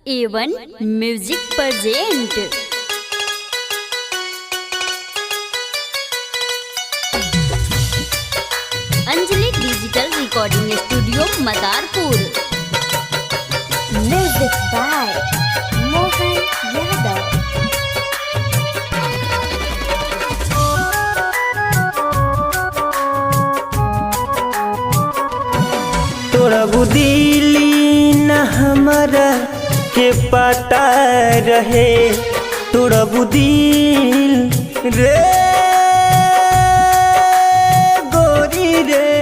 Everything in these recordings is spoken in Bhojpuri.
A1 music present. Anjali digital recording studio Madarpur. Music by Mohan Yadav. तोरा बुदिली न हमरा के पता रहे, तोरा बुदिल रे गोरी रे,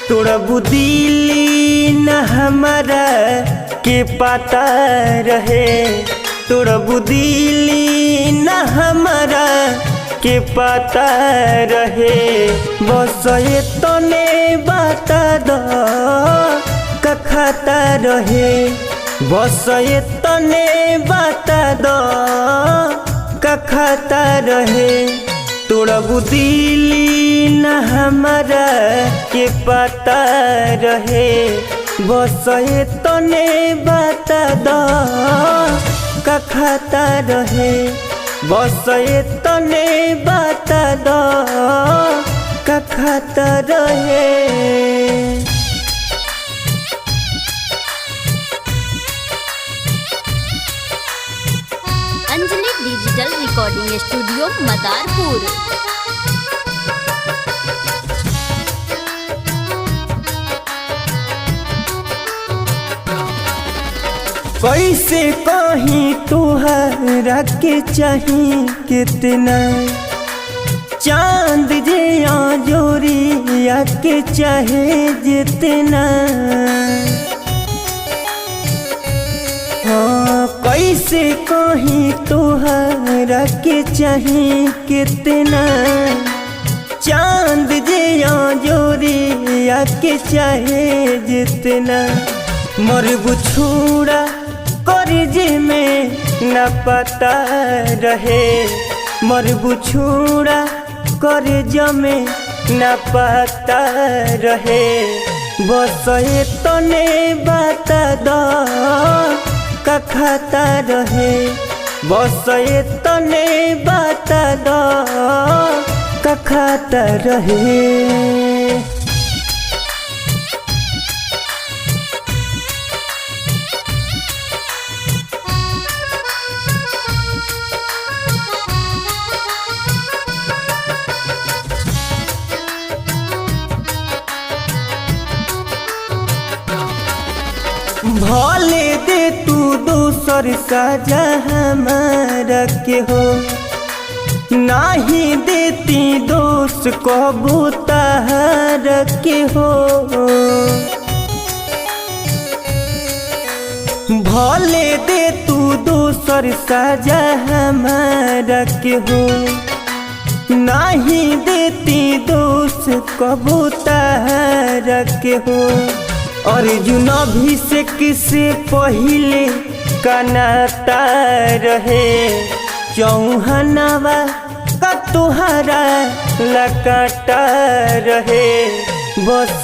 तोरा बुदिली न हमरा के पता रहे, तोरा बुदिली न हमरा के पता रहे। बस तने बता दो कखता रहे, बस तने बता दो कखता रहे। तोरा बुदिली न हमरा के पता रहे, बस तने बता दो कखता रहे, बस तने बता दो कखता रहे। Anjali digital recording studio Madarpur. कैसे कहीं तुहरा के चाही कितना, चांद जे जोरिया के चाहे जितना। हाँ कैसे कहीं तुहरा के चाही कितना, चांद जे जोरिया के चाहे जितना। मर बुछूड़ा करजे में न पता रहे, मर बुछूड़ा करज में न पता रहे। बस तने बता दो कखता रहे, बस तने बता दो कखता रहे। भले दे तू दूसर सजा हमारा के हो, नाही देती दोस्त कबूतर के हो। भले दे तू दूसर सजा हमारा के हो, नाही देती दोस्त कबूतर के हो। अर्जुन अभिषेक से पहले कनाता रहे, चौहनवा का तुहरा लकाटा रहे। बस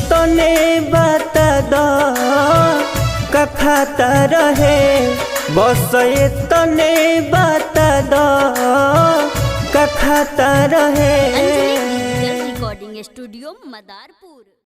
तने बता दो कखता रहे, बस तने बता दो कखता रहे। Anjali digital recording studio Madarpur.